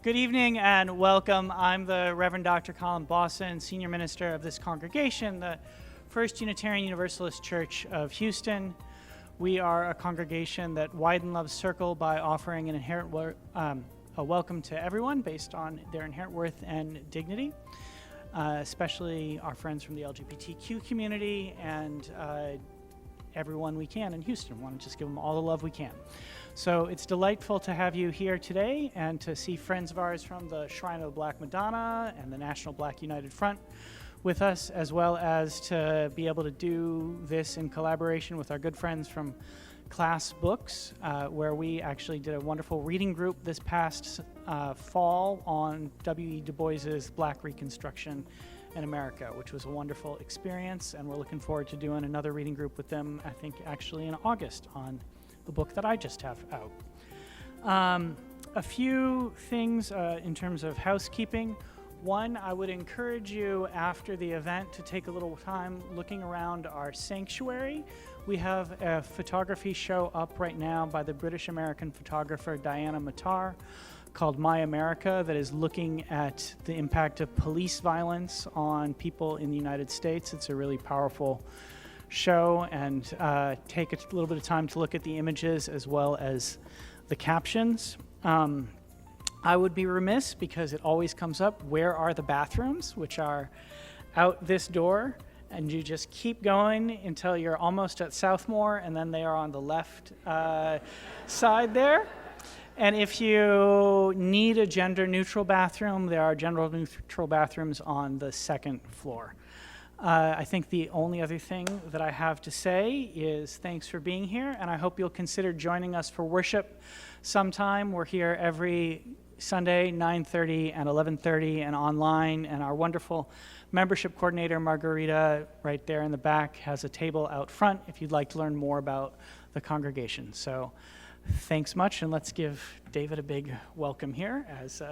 Good evening and welcome. I'm the Reverend Dr. Colin Bosson, Senior Minister of this congregation, the First Unitarian Universalist Church of Houston. We are a congregation that widen love's circle by offering a welcome to everyone based on their inherent worth and dignity, especially our friends from the LGBTQ community and everyone we can in Houston. We want to just give them all the love we can. So it's delightful to have you here today and to see friends of ours from the Shrine of the Black Madonna and the National Black United Front with us, as well as to be able to do this in collaboration with our good friends from Class Books, where we actually did a wonderful reading group this past fall on W.E. Du Bois's Black Reconstruction in America, which was a wonderful experience, and we're looking forward to doing another reading group with them, I think actually in August, on the book that I just have out. A few things in terms of housekeeping. One, I would encourage you after the event to take a little time looking around our sanctuary. We have a photography show up right now by the British-American photographer Diana Matar called My America that is looking at the impact of police violence on people in the United States. It's a really powerful show, and take a little bit of time to look at the images as well as the captions. I would be remiss, because it always comes up, where are the bathrooms, which are out this door, and you just keep going until you're almost at Southmore, and then they are on the left side there. And if you need a gender-neutral bathroom, there are gender-neutral bathrooms on the second floor. I think the only other thing that I have to say is thanks for being here, and I hope you'll consider joining us for worship sometime. We're here every Sunday, 9:30 and 11:30, and online, and our wonderful membership coordinator, Margarita, right there in the back, has a table out front if you'd like to learn more about the congregation. So thanks much, and let's give David a big welcome here as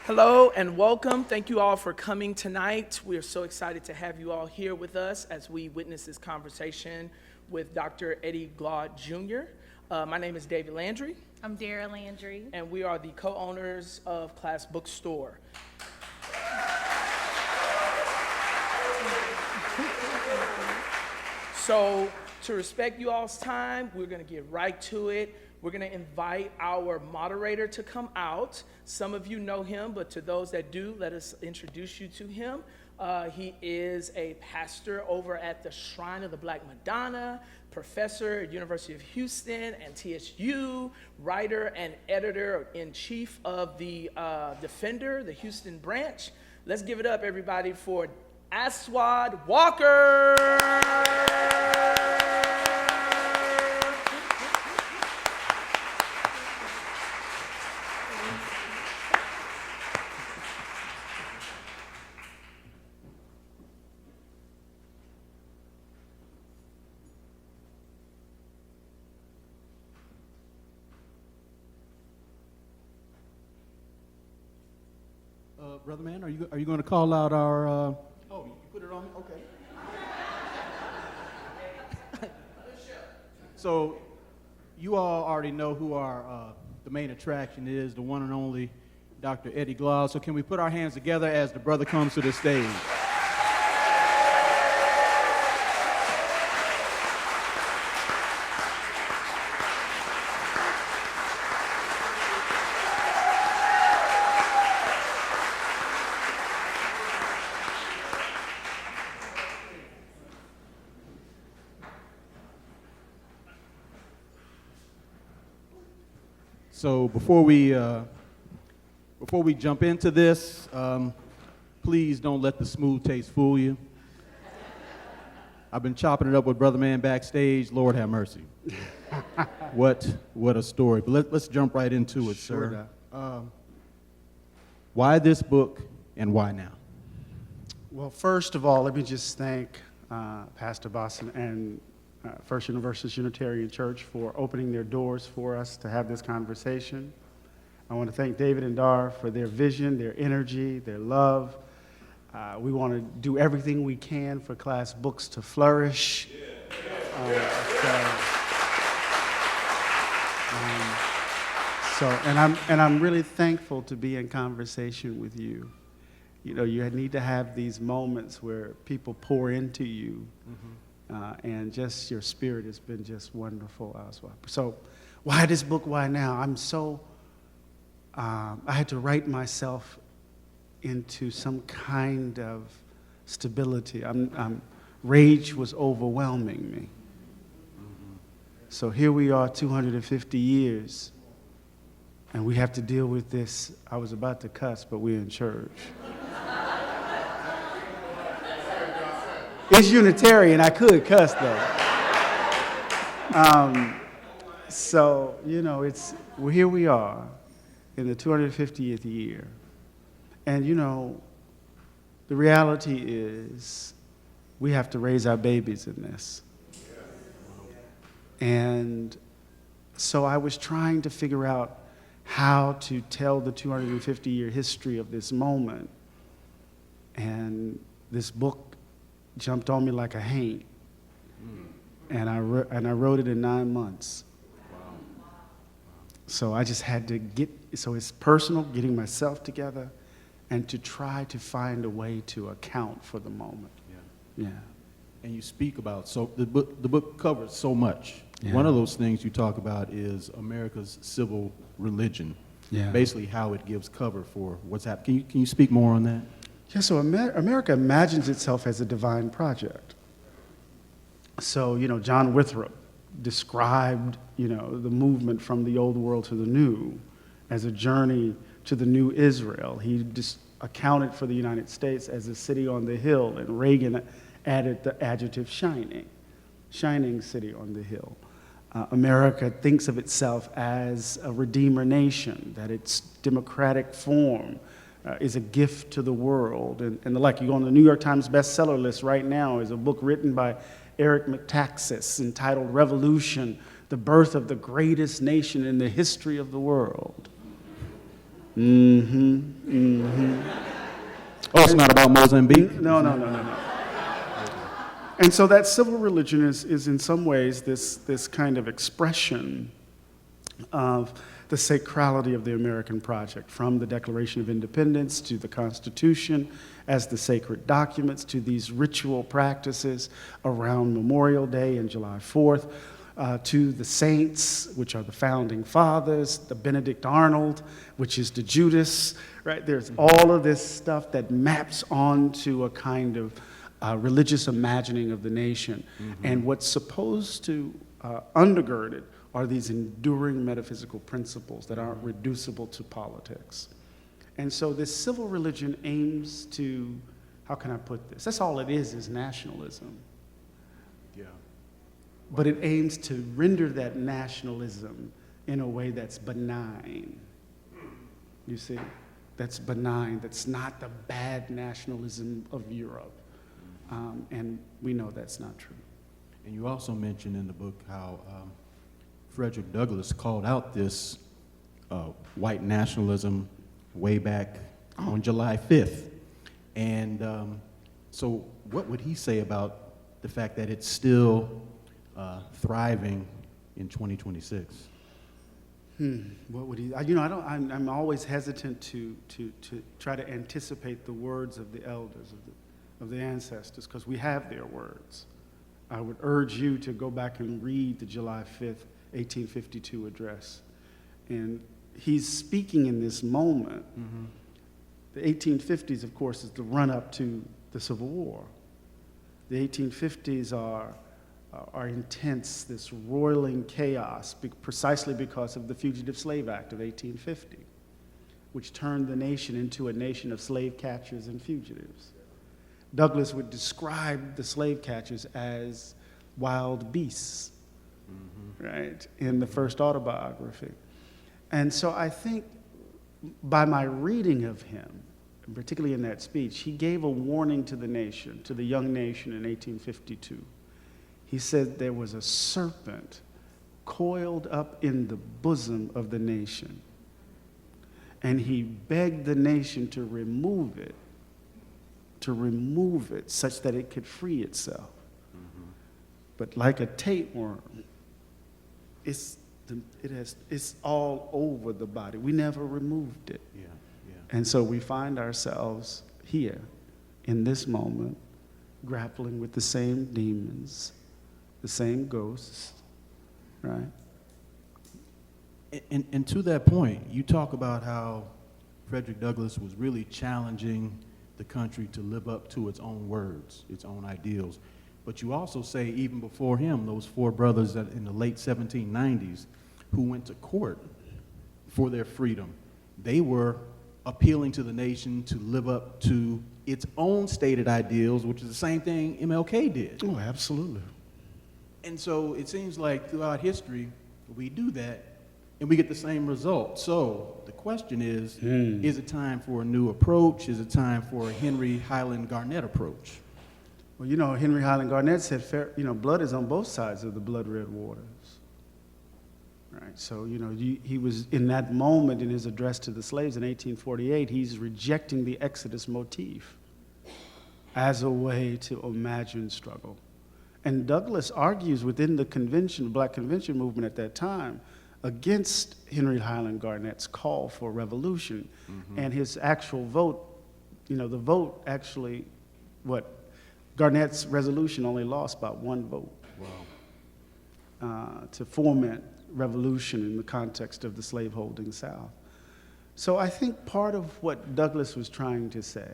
Hello and welcome. Thank you all for coming tonight. We are so excited to have you all here with us as we witness this conversation with Dr. Eddie Glaude Jr. My name is David Landry. I'm Dara Landry. And we are the co-owners of Class Bookstore. So to respect you all's time, we're going to get right to it. We're going to invite our moderator to come out. Some of you know him, but to those that do, let us introduce you to him. He is a pastor over at the Shrine of the Black Madonna, professor at University of Houston and TSU, writer and editor-in-chief of the Defender, the Houston branch. Let's give it up, everybody, for Aswad Walker. Brother Man, are you going to call out our? Oh, you put it on me? Okay. So, you all already know who our the main attraction is, the one and only Dr. Eddie Glaude. So, can we put our hands together as the brother comes to the stage? So before we jump into this, please don't let the smooth taste fool you. I've been chopping it up with Brother Man backstage. Lord have mercy. What a story. But let's jump right into it, sir. Why this book and why now? Well, first of all, let me just thank Pastor Boston and First Universalist Unitarian Church for opening their doors for us to have this conversation. I want to thank David and Dar for their vision, their energy, their love. We want to do everything we can for Class Books to flourish. So, and I'm really thankful to be in conversation with you. You know, you need to have these moments where people pour into you, and just your spirit has been just wonderful as well. So, why this book? Why now? I'm so. I had to write myself into some kind of stability. Rage was overwhelming me. So here we are, 250 years, and we have to deal with this. I was about to cuss, but we're in church. It's Unitarian. I could cuss, though. So, you know, well, here we are in the 250th year. And, you know, the reality is we have to raise our babies in this. And so I was trying to figure out how to tell the 250-year history of this moment. And this book jumped on me like a haint. And I wrote it in 9 months. So I just had to so it's personal, getting myself together, and to try to find a way to account for the moment. Yeah. And you speak about, so the book covers so much. Yeah. One of those things you talk about is America's civil religion. Yeah. Basically how it gives cover for what's happening. Can you speak more on that? Yeah, so America imagines itself as a divine project. So, you know, John Winthrop described, you know, the movement from the old world to the new as a journey to the new Israel. He just accounted for the United States as a city on the hill, and Reagan added the adjective shining city on the hill. America thinks of itself as a redeemer nation, that its democratic form is a gift to the world, and the like. You go on the New York Times bestseller list right now is a book written by Eric Metaxas entitled Revolution, the Birth of the Greatest Nation in the History of the World. Oh, it's not about Mozambique? No. And so that civil religion is in some ways this kind of expression of the sacrality of the American project, from the Declaration of Independence to the Constitution as the sacred documents, to these ritual practices around Memorial Day and July 4th, to the saints, which are the founding fathers, the Benedict Arnold, which is the Judas, right? There's all of this stuff that maps onto a kind of religious imagining of the nation. And what's supposed to undergird it are these enduring metaphysical principles that aren't reducible to politics. And so this civil religion aims to, how can I put this? That's all it is nationalism. Yeah. But it aims to render that nationalism in a way that's benign. You see? That's benign. That's not the bad nationalism of Europe. And we know that's not true. And you also mentioned in the book how Frederick Douglass called out this white nationalism way back on July 5th. And so what would he say about the fact that it's still thriving in 2026? What would he? You know, I'm always hesitant to try to anticipate the words of the elders, of the ancestors, because we have their words. I would urge you to go back and read the July 5th, 1852 address. And he's speaking in this moment. The 1850s, of course, is the run-up to the Civil War. The 1850s are intense, this roiling chaos, precisely because of the Fugitive Slave Act of 1850, which turned the nation into a nation of slave catchers and fugitives. Douglass would describe the slave catchers as wild beasts, right, in the first autobiography. And so I think by my reading of him, and particularly in that speech, he gave a warning to the nation, to the young nation in 1852. He said there was a serpent coiled up in the bosom of the nation, and he begged the nation to remove it such that it could free itself. But like a tapeworm, it's it's all over the body. We never removed it. Yeah, yeah. And so we find ourselves here in this moment grappling with the same demons, the same ghosts, right? And to that point, you talk about how Frederick Douglass was really challenging the country to live up to its own words, its own ideals. But you also say even before him, those four brothers that in the late 1790s who went to court for their freedom, they were appealing to the nation to live up to its own stated ideals, which is the same thing MLK did. Oh, absolutely. And so it seems like throughout history, we do that and we get the same result. So the question is it time for a new approach? Is it time for a Henry Highland Garnet approach? Well, you know, Henry Highland Garnet said, blood is on both sides of the blood-red waters. Right, so, he was in that moment in his address to the slaves in 1848, he's rejecting the Exodus motif as a way to imagine struggle. And Douglass argues within the convention, Black Convention movement at that time, against Henry Highland Garnet's call for revolution. And his actual vote, the vote actually, Garnet's resolution only lost about one vote. Wow. To foment revolution in the context of the slaveholding South. So I think part of what Douglass was trying to say,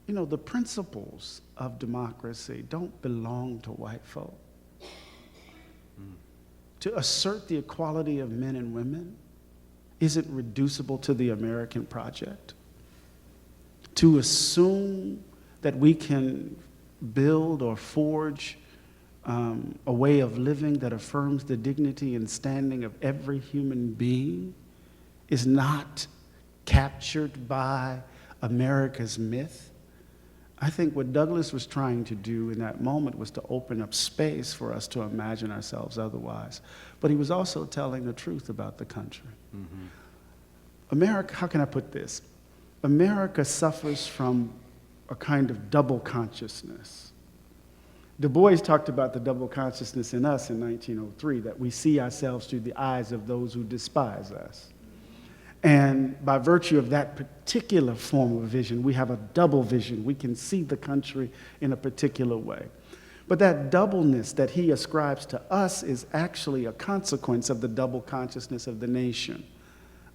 the principles of democracy don't belong to white folk. To assert the equality of men and women isn't reducible to the American project. To assume that we can build or forge a way of living that affirms the dignity and standing of every human being is not captured by America's myth. I think what Douglass was trying to do in that moment was to open up space for us to imagine ourselves otherwise. But he was also telling the truth about the country. America, how can I put this? America suffers from a kind of double consciousness. Du Bois talked about the double consciousness in us in 1903, that we see ourselves through the eyes of those who despise us. And by virtue of that particular form of vision, we have a double vision. We can see the country in a particular way. But that doubleness that he ascribes to us is actually a consequence of the double consciousness of the nation.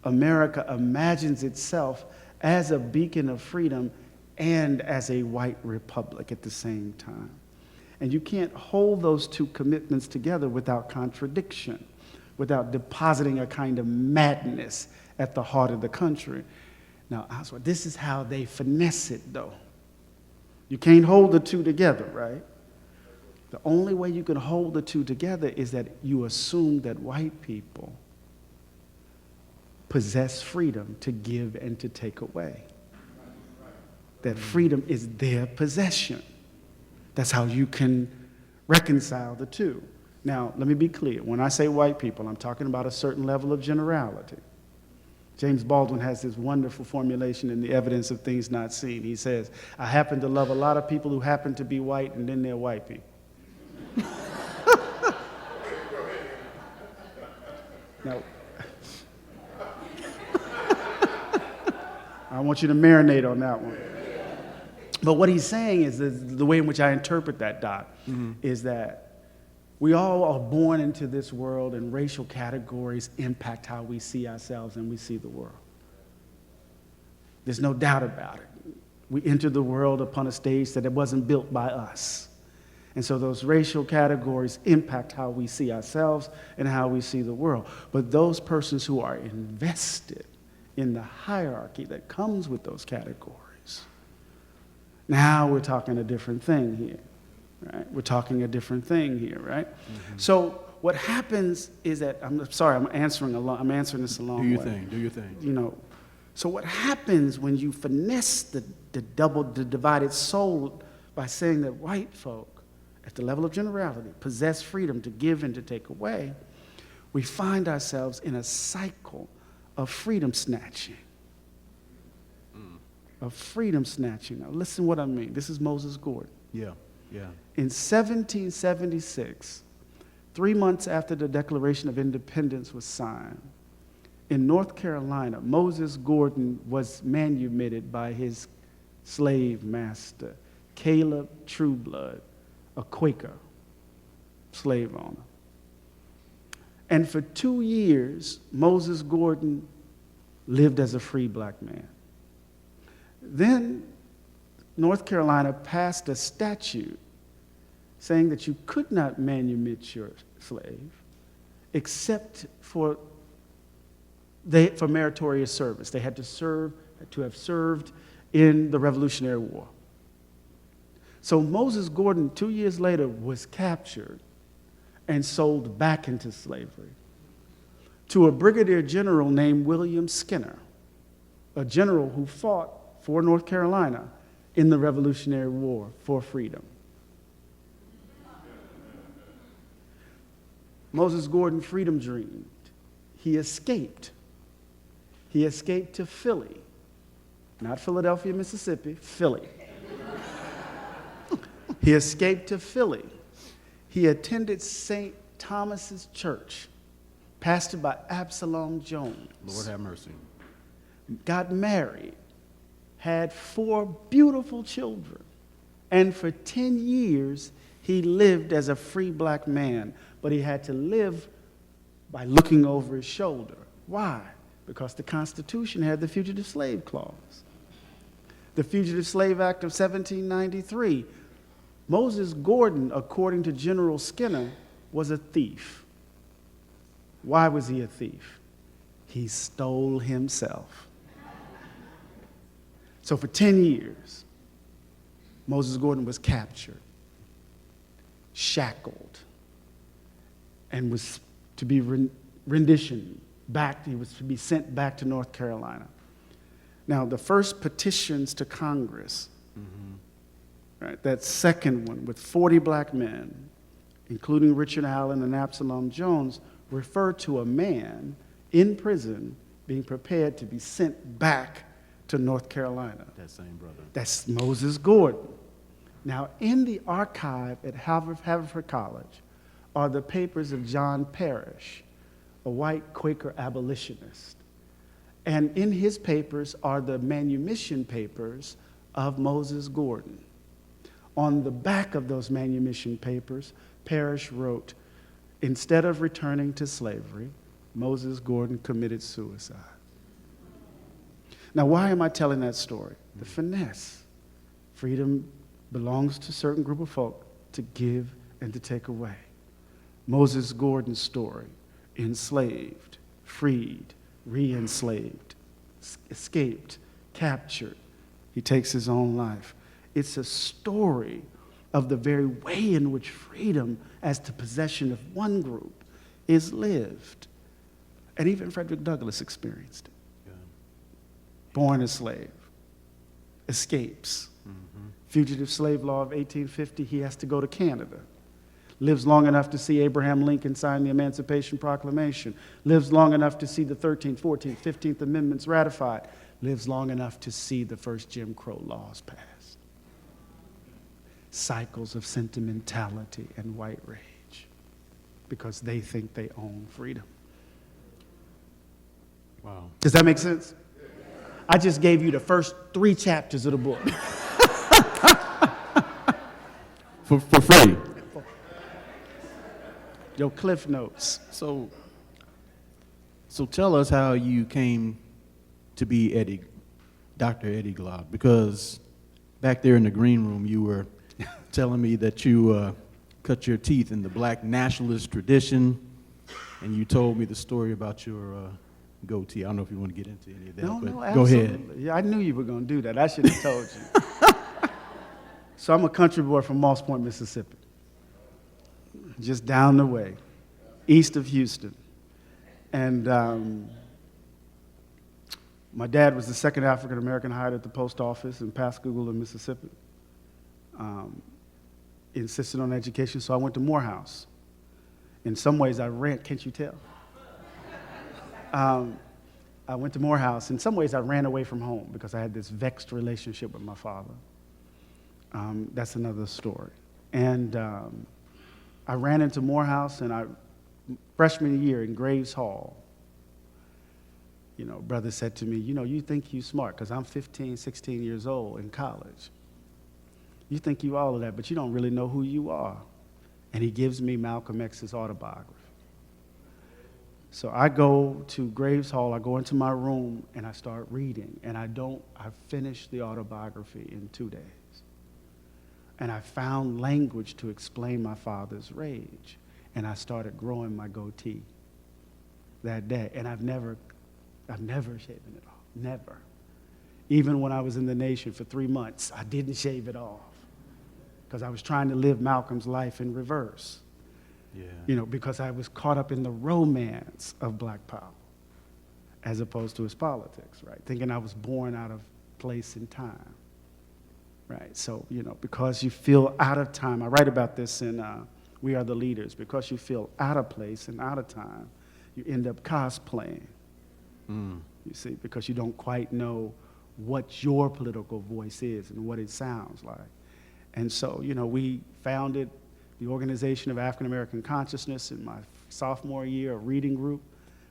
America imagines itself as a beacon of freedom and as a white republic at the same time. And you can't hold those two commitments together without contradiction, without depositing a kind of madness at the heart of the country. Now, this is how they finesse it, though. You can't hold the two together, right? The only way you can hold the two together is that you assume that white people possess freedom to give and to take away. That freedom is their possession. That's how you can reconcile the two. Now, let me be clear. When I say white people, I'm talking about a certain level of generality. James Baldwin has this wonderful formulation in The Evidence of Things Not Seen. He says, I happen to love a lot of people who happen to be white, and then they're white people. Now, I want you to marinate on that one. But what he's saying is the way in which I interpret that, Doc, is that we all are born into this world, and racial categories impact how we see ourselves and we see the world. There's no doubt about it. We entered the world upon a stage that it wasn't built by us. And so those racial categories impact how we see ourselves and how we see the world. But those persons who are invested in the hierarchy that comes with those categories, now we're talking a different thing here. Right? We're talking a different thing here, right? So what happens is that, I'm sorry, I'm answering this a long way. Do your thing. So what happens when you finesse the divided soul by saying that white folk, at the level of generality, possess freedom to give and to take away, we find ourselves in a cycle of freedom snatching. Of freedom snatching. Now listen what I mean. This is Moses Gordon. Yeah. In 1776, 3 months after the Declaration of Independence was signed, in North Carolina, Moses Gordon was manumitted by his slave master, Caleb Trueblood, a Quaker slave owner. And for 2 years, Moses Gordon lived as a free black man. Then North Carolina passed a statute saying that you could not manumit your slave except for meritorious service. They had to have served in the Revolutionary War. So Moses Gordon, 2 years later, was captured and sold back into slavery to a brigadier general named William Skinner, a general who fought for North Carolina in the Revolutionary War for freedom. Moses Gordon freedom dreamed. He escaped. He escaped to Philly, not Philadelphia, Mississippi, Philly. He escaped to Philly. He attended St. Thomas's Church, pastored by Absalom Jones. Lord have mercy. Got married, had 4 beautiful children, and for 10 years he lived as a free black man, but he had to live by looking over his shoulder. Why? Because the Constitution had the Fugitive Slave Clause. The Fugitive Slave Act of 1793. Moses Gordon, according to General Skinner, was a thief. Why was he a thief? He stole himself. So for 10 years, Moses Gordon was captured, shackled, and was to be renditioned back. He was to be sent back to North Carolina. Now, the first petitions to Congress, right, that second one with 40 black men, including Richard Allen and Absalom Jones, referred to a man in prison being prepared to be sent back to North Carolina. That same brother. That's Moses Gordon. Now, in the archive at Haverford College are the papers of John Parrish, a white Quaker abolitionist. And in his papers are the manumission papers of Moses Gordon. On the back of those manumission papers, Parrish wrote, "Instead of returning to slavery, Moses Gordon committed suicide." Now, why am I telling that story? The finesse. Freedom belongs to a certain group of folk to give and to take away. Moses Gordon's story: enslaved, freed, re-enslaved, escaped, captured. He takes his own life. It's a story of the very way in which freedom as the possession of one group is lived. And even Frederick Douglass experienced it. Yeah. Born a slave, escapes. Fugitive slave law of 1850, he has to go to Canada. Lives long enough to see Abraham Lincoln sign the Emancipation Proclamation. Lives long enough to see the 13th, 14th, 15th Amendments ratified. Lives long enough to see the first Jim Crow laws passed. Cycles of sentimentality and white rage because they think they own freedom. Wow. Does that make sense? I just gave you the first 3 chapters of the book. For free. Your Cliff Notes. So tell us how you came to be Dr. Eddie Glaude, because back there in the green room you were telling me that you cut your teeth in the black nationalist tradition, and you told me the story about your goatee. I don't know if you want to get into any of that, No, but no, go absolutely. ahead. Yeah, I knew you were going to do that. I should have told you. So I'm a country boy from Moss Point, Mississippi, just down the way, east of Houston. And my dad was the second African-American hired at the post office in Pascagoula, Mississippi. Insisted on education, so I went to Morehouse. In some ways, I ran, can't you tell? I went to Morehouse. In some ways, I ran away from home because I had this vexed relationship with my father. That's another story. And I ran into Morehouse, and freshman year in Graves Hall, brother said to me, you think you smart, because I'm 15, 16 years old in college. You think you all of that, but you don't really know who you are. And he gives me Malcolm X's autobiography. So I go to Graves Hall, I go into my room, and I start reading. And I finished the autobiography in 2 days. And I found language to explain my father's rage. And I started growing my goatee that day. And I've never shaven it off, never. Even when I was in the nation for 3 months, I didn't shave it off because I was trying to live Malcolm's life in reverse. Yeah. Because I was caught up in the romance of Black power as opposed to his politics, right? Thinking I was born out of place and time, right? So, because you feel out of time, I write about this in We Are the Leaders, because you feel out of place and out of time, you end up cosplaying. You see, because you don't quite know what your political voice is and what it sounds like. And so, we founded the Organization of African American Consciousness in my sophomore year, a reading group.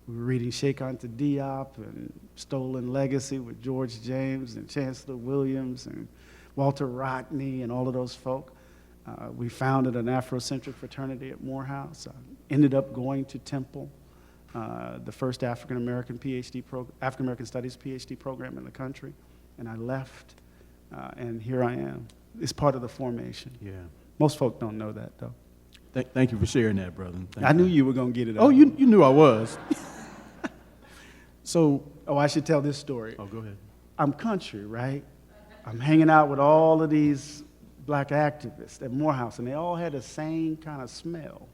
We were reading Sheikh Anta Diop and Stolen Legacy with George James and Chancellor Williams and Walter Rodney and all of those folk. We founded an Afrocentric fraternity at Morehouse. I ended up going to Temple, the first African American Studies PhD program in the country, and I left, and here I am. It's part of the formation. Yeah. Most folk don't know that, though. Thank you for sharing that, brother. I knew you were going to get it out. Oh, you knew I was. So, I should tell this story. Oh, go ahead. I'm country, right? I'm hanging out with all of these black activists at Morehouse, and they all had the same kind of smell.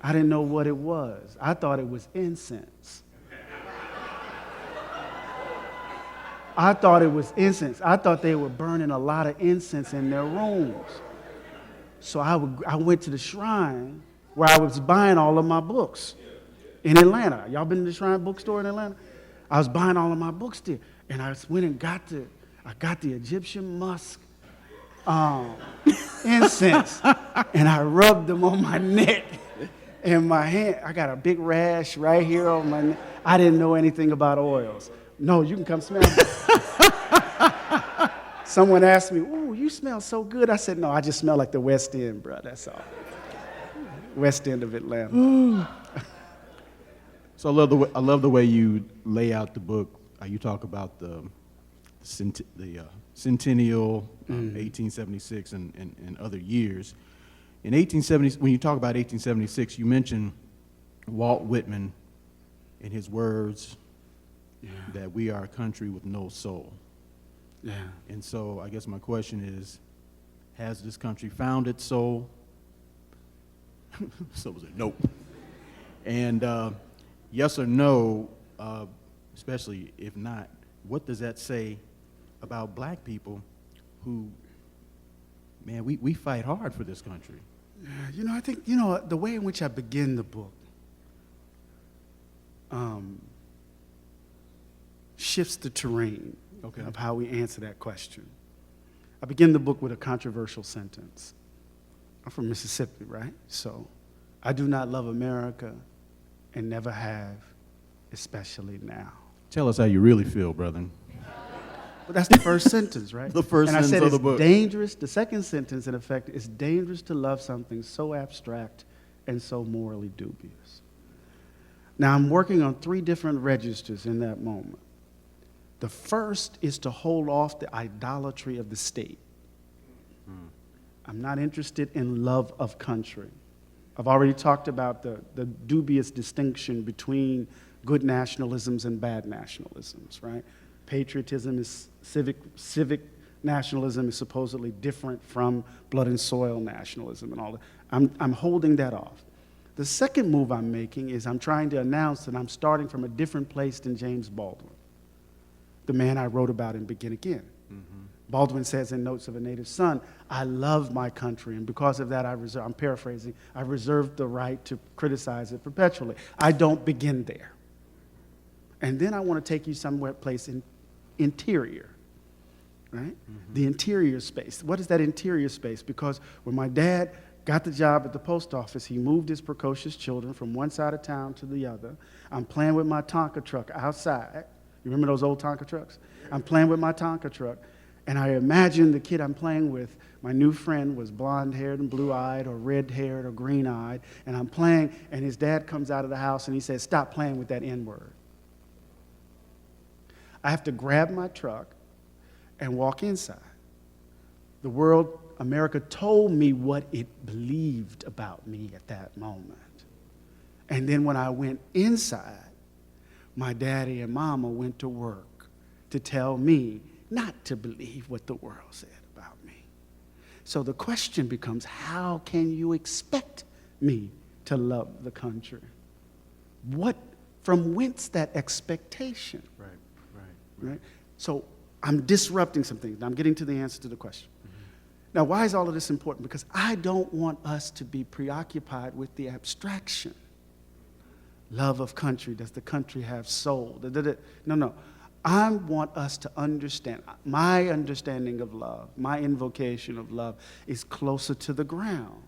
I didn't know what it was. I thought it was incense. I thought it was incense. I thought they were burning a lot of incense in their rooms. So I went to the shrine where I was buying all of my books in Atlanta. Y'all been to the Shrine Bookstore in Atlanta? I was buying all of my books there. And I went and got the Egyptian musk incense, and I rubbed them on my neck and my hand. I got a big rash right here on my neck. I didn't know anything about oils. No, you can come smell it. Someone asked me, "Ooh, you smell so good." I said, "No, I just smell like the West End, bro. That's all. West End of Atlanta." So I love the way you lay out the book. You talk about the centennial, 1876, and other years. In 1870, when you talk about 1876, you mention Walt Whitman in his words that we are a country with no soul. Yeah. And so I guess my question is, has this country found its soul? So was it nope. And yes or no, especially if not, what does that say about black people who, man, we fight hard for this country? Yeah, I think, the way in which I begin the book shifts the terrain of how we answer that question. I begin the book with a controversial sentence. I'm from Mississippi, right? So, I do not love America and never have, especially now. Tell us how you really feel, brother. But that's the first sentence, right? The first sentence of the book. And I said it's dangerous. The second sentence, in effect, is dangerous to love something so abstract and so morally dubious. Now, I'm working on 3 different registers in that moment. The first is to hold off the idolatry of the state. I'm not interested in love of country. I've already talked about the dubious distinction between good nationalisms and bad nationalisms, right? Patriotism is civic nationalism is supposedly different from blood and soil nationalism and all that. I'm holding that off. The second move I'm making is I'm trying to announce that I'm starting from a different place than James Baldwin, the man I wrote about in Begin Again. Baldwin says in Notes of a Native Son, I love my country, and because of that, I'm paraphrasing, I reserve the right to criticize it perpetually. I don't begin there. And then I want to take you somewhere place in interior, right? The interior space. What is that interior space? Because when my dad got the job at the post office. He moved his precocious children from one side of town to the other. I'm playing with my Tonka truck outside. You remember those old Tonka trucks? I'm playing with my Tonka truck, and I imagine the kid I'm playing with, my new friend, was blonde-haired and blue-eyed or red-haired or green-eyed, and I'm playing, and his dad comes out of the house, and he says, "Stop playing with that N-word." I have to grab my truck and walk inside. The world, America, told me what it believed about me at that moment. And then when I went inside, my daddy and mama went to work to tell me not to believe what the world said about me. So the question becomes, how can you expect me to love the country? From whence that expectation? Right? So I'm disrupting some things. Now I'm getting to the answer to the question. Now, why is all of this important? Because I don't want us to be preoccupied with the abstraction. Love of country. Does the country have soul? No. I want us to understand. My understanding of love, my invocation of love is closer to the ground.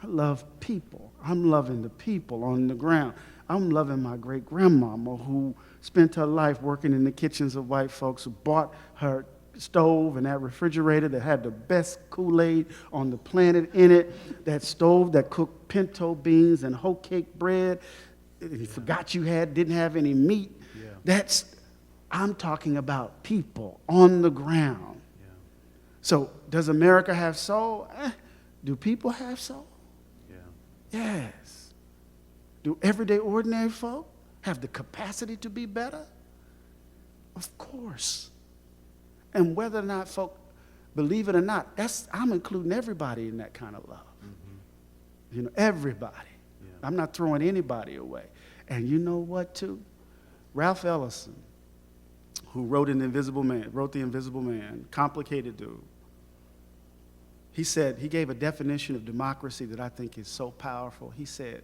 I love people. I'm loving the people on the ground. I'm loving my great-grandmama who spent her life working in the kitchens of white folks, who bought her stove and that refrigerator that had the best Kool-Aid on the planet in it, that stove that cooked pinto beans and hoe cake bread, you forgot you didn't have any meat. Yeah. I'm talking about people on the ground. Yeah. So does America have soul? Do people have soul? Yeah. Yes. Do everyday ordinary folk have the capacity to be better? Of course. And whether or not folk believe it or not, I'm including everybody in that kind of love. Mm-hmm. Everybody. Yeah. I'm not throwing anybody away. And you know what, too? Ralph Ellison, who wrote The Invisible Man, complicated dude. He gave a definition of democracy that I think is so powerful. He said,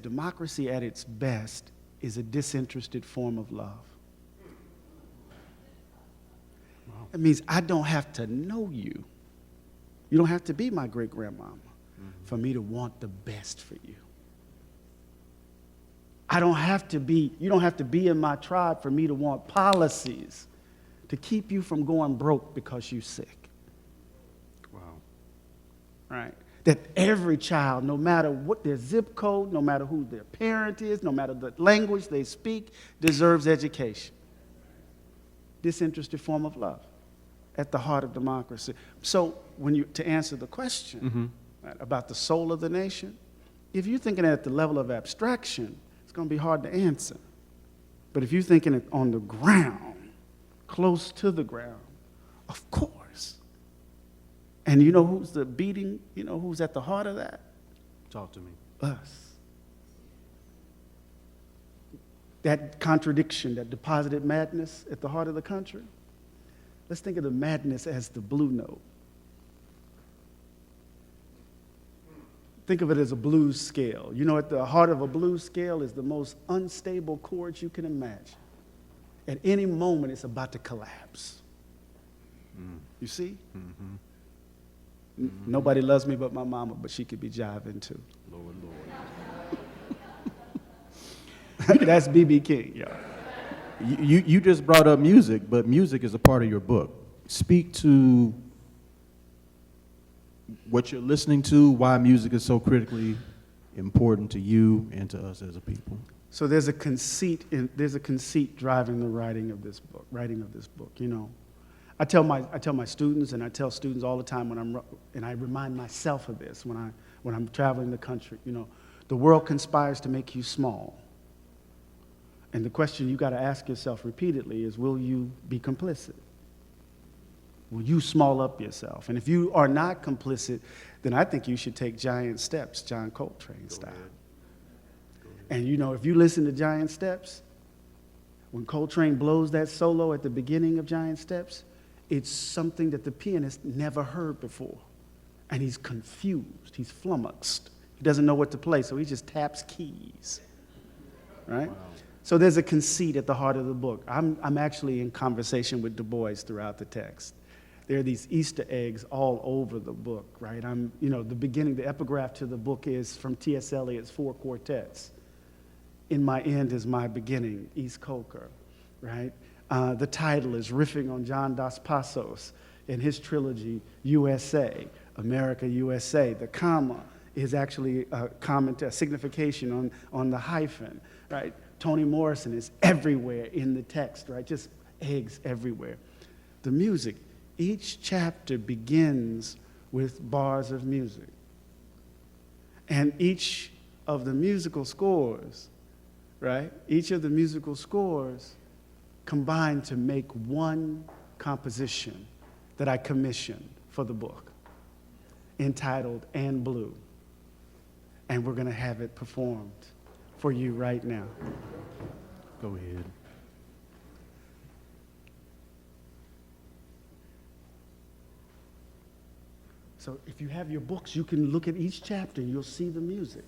democracy at its best is a disinterested form of love. That means I don't have to know you. You don't have to be my great-grandmama for me to want the best for you. You don't have to be in my tribe for me to want policies to keep you from going broke because you're sick. Wow. Right? That every child, no matter what their zip code, no matter who their parent is, no matter the language they speak, deserves education. Disinterested form of love at the heart of democracy. So to answer the question about the soul of the nation, if you're thinking at the level of abstraction, it's going to be hard to answer. But if you're thinking it on the ground, close to the ground, of course. And you know who's who's at the heart of that? Talk to me. Us. That contradiction, that deposited madness at the heart of the country. Let's think of the madness as the blue note. Think of it as a blues scale. At the heart of a blues scale is the most unstable chords you can imagine. At any moment, it's about to collapse. You see? Nobody loves me but my mama, but she could be jiving too. Lord. That's B.B. King, y'all. You just brought up music, but music is a part of your book. Speak to what you're listening to, why music is so critically important to you and to us as a people. So there's a conceit driving the writing of this book. I tell my students, and I tell students all the time and I remind myself of this when I'm traveling the country. The world conspires to make you small. And the question you got to ask yourself repeatedly is, will you be complicit? Will you small up yourself? And if you are not complicit, then I think you should take giant steps, John Coltrane style. And if you listen to Giant Steps, when Coltrane blows that solo at the beginning of Giant Steps, it's something that the pianist never heard before. And he's confused, he's flummoxed. He doesn't know what to play, so he just taps keys, right? Wow. So there's a conceit at the heart of the book. I'm actually in conversation with Du Bois throughout the text. there are these Easter eggs all over the book, right? The beginning, the epigraph to the book is from T.S. Eliot's Four Quartets. In my end is my beginning, East Coker, right? The title is riffing on John Dos Passos in his trilogy, U.S.A., America, U.S.A. The comma is actually a comment, a signification on the hyphen, right? Toni Morrison is everywhere in the text, right? Just eggs everywhere. The music, each chapter begins with bars of music. And each of the musical scores, right? Each of the musical scores combine to make one composition that I commissioned for the book, entitled And Blue. And we're going to have it performed for you right now. Go ahead. So if you have your books, you can look at each chapter and you'll see the music.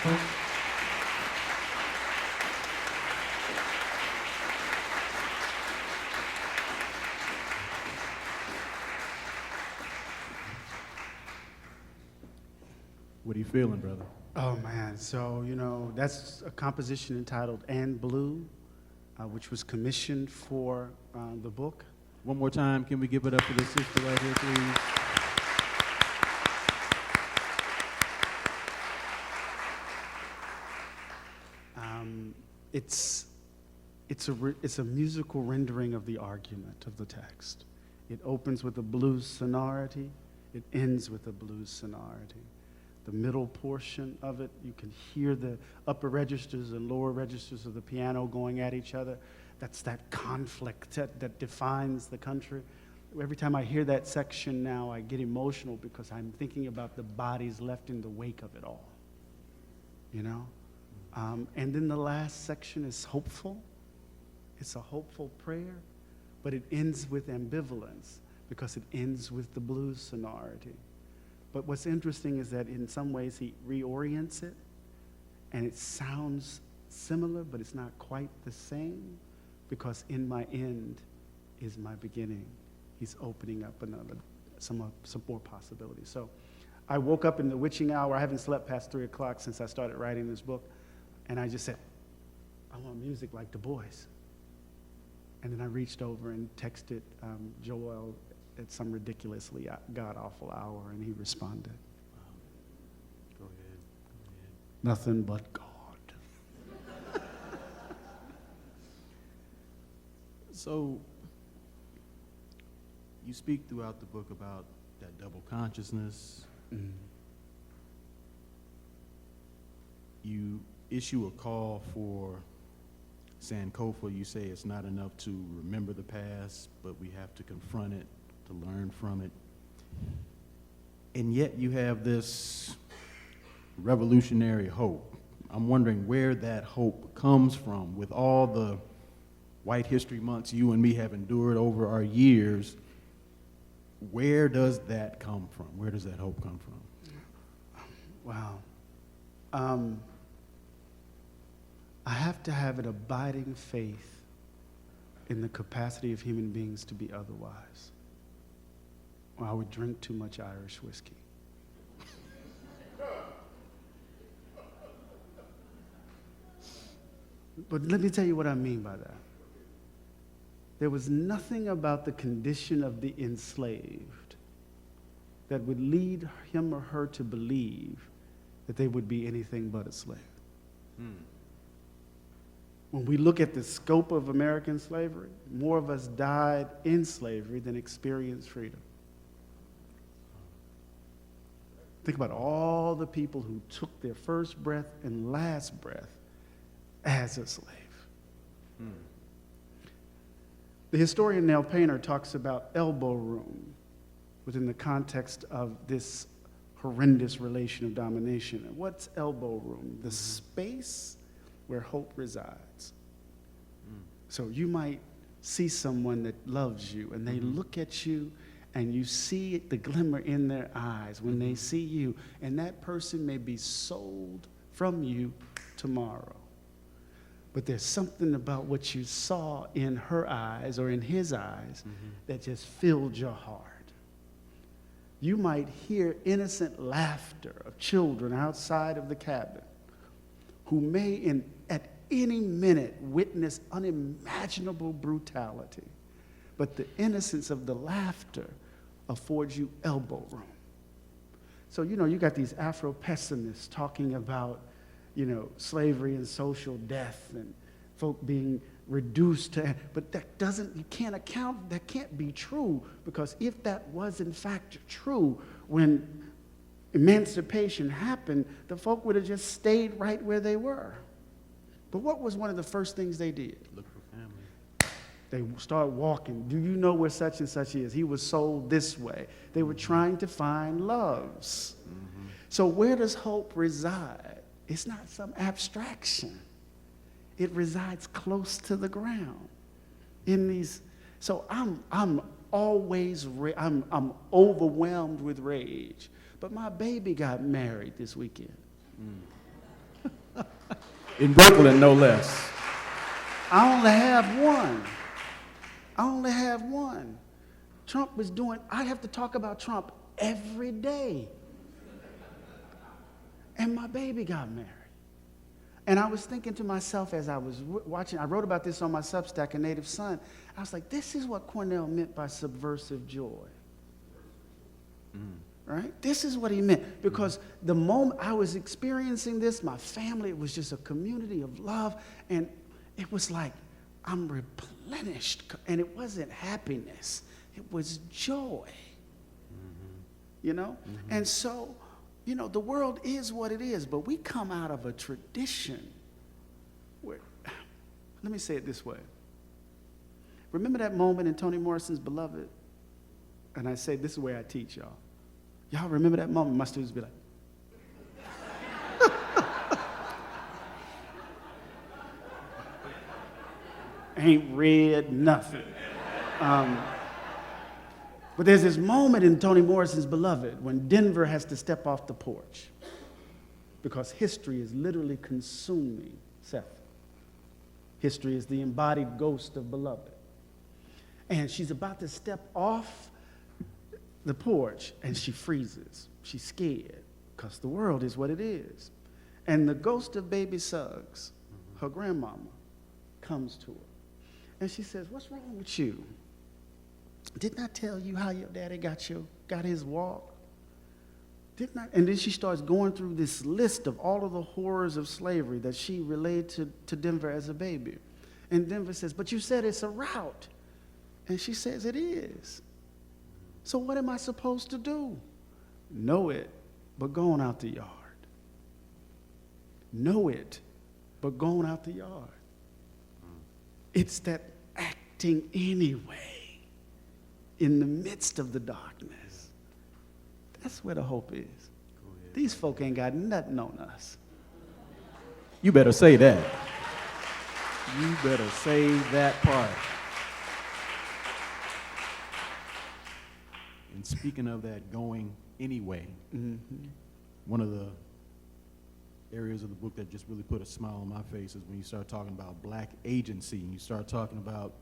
What are you feeling, brother? Oh man, so that's a composition entitled "And Blue," which was commissioned for the book. One more time, can we give it up for this sister right here, please? It's a musical rendering of the argument of the text. It opens with a blues sonority. It ends with a blues sonority. The middle portion of it, you can hear the upper registers and lower registers of the piano going at each other. That's that conflict that defines the country. Every time I hear that section now, I get emotional because I'm thinking about the bodies left in the wake of it all. And then the last section is hopeful. It's a hopeful prayer, but it ends with ambivalence because it ends with the blues sonority. But what's interesting is that in some ways he reorients it, and it sounds similar, but it's not quite the same, because in my end is my beginning. He's opening up some more possibilities. So I woke up in the witching hour. I haven't slept past 3 o'clock since I started writing this book, and I just said, I want music like Du Bois. And then I reached over and texted Joel at some ridiculously god-awful hour, and he responded. Go ahead. Nothing but God. So, you speak throughout the book about that double consciousness. Mm. You issue a call for Sankofa. You say it's not enough to remember the past, but we have to confront it, to learn from it. And yet you have this revolutionary hope. I'm wondering where that hope comes from with all the White History Months you and me have endured over our years. Where does that come from? Where does that hope come from? Wow. I have to have an abiding faith in the capacity of human beings to be otherwise, or I would drink too much Irish whiskey. But let me tell you what I mean by that. There was nothing about the condition of the enslaved that would lead him or her to believe that they would be anything but a slave. When we look at the scope of American slavery, more of us died in slavery than experienced freedom. Think about all the people who took their first breath and last breath as a slave. The historian Nell Painter talks about elbow room within the context of this horrendous relation of domination. And what's elbow room? The space where hope resides. So you might see someone that loves you, and they look at you, and you see the glimmer in their eyes when they see you, and that person may be sold from you tomorrow. But there's something about what you saw in her eyes or in his eyes that just filled your heart. You might hear innocent laughter of children outside of the cabin who may at any minute witness unimaginable brutality, but the innocence of the laughter affords you elbow room. So, you got these Afro-pessimists talking about, slavery and social death and folk being reduced to, but that can't be true, because if that was in fact true, when emancipation happened, the folk would have just stayed right where they were. But what was one of the first things they did? Look for family. They started walking. Do you know where such and such is? He was sold this way. They were trying to find loves. So where does hope reside? It's not some abstraction. It resides close to the ground. So I'm always I'm overwhelmed with rage. But my baby got married this weekend. In Brooklyn, no less. I only have one. I only have one. Trump was doing, I have to talk about Trump every day. And my baby got married. And I was thinking to myself as I was watching, I wrote about this on my Substack, A Native Son. I was like, this is what Cornell meant by subversive joy. Right? This is what he meant. Because the moment I was experiencing this, my family, it was just a community of love. And it was like, I'm replenished. And it wasn't happiness, it was joy. You know? And so, you know, the world is what it is, but we come out of a tradition where, let me say it this way. Remember that moment in Toni Morrison's Beloved? And I say, this is the way I teach y'all. Y'all remember that moment? My students be like, ain't read nothing. But there's this moment in Toni Morrison's Beloved when Denver has to step off the porch because history is literally consuming Seth. History is the embodied ghost of Beloved. And she's about to step off the porch and she freezes. She's scared because the world is what it is. And the ghost of baby Suggs, her grandmama, comes to her. And she says, what's wrong with you? Didn't I tell you how your daddy got his walk? Didn't I? And then she starts going through this list of all of the horrors of slavery that she relayed to Denver as a baby. And Denver says, but you said it's a route. And she says it is. So what am I supposed to do? Know it, but going out the yard. Know it, but going out the yard. It's that acting anyway. In the midst of the darkness. That's where the hope is. These folk ain't got nothing on us. You better say that. You better say that part. And speaking of that going anyway, one of the areas of the book that just really put a smile on my face is when you start talking about black agency and you start talking about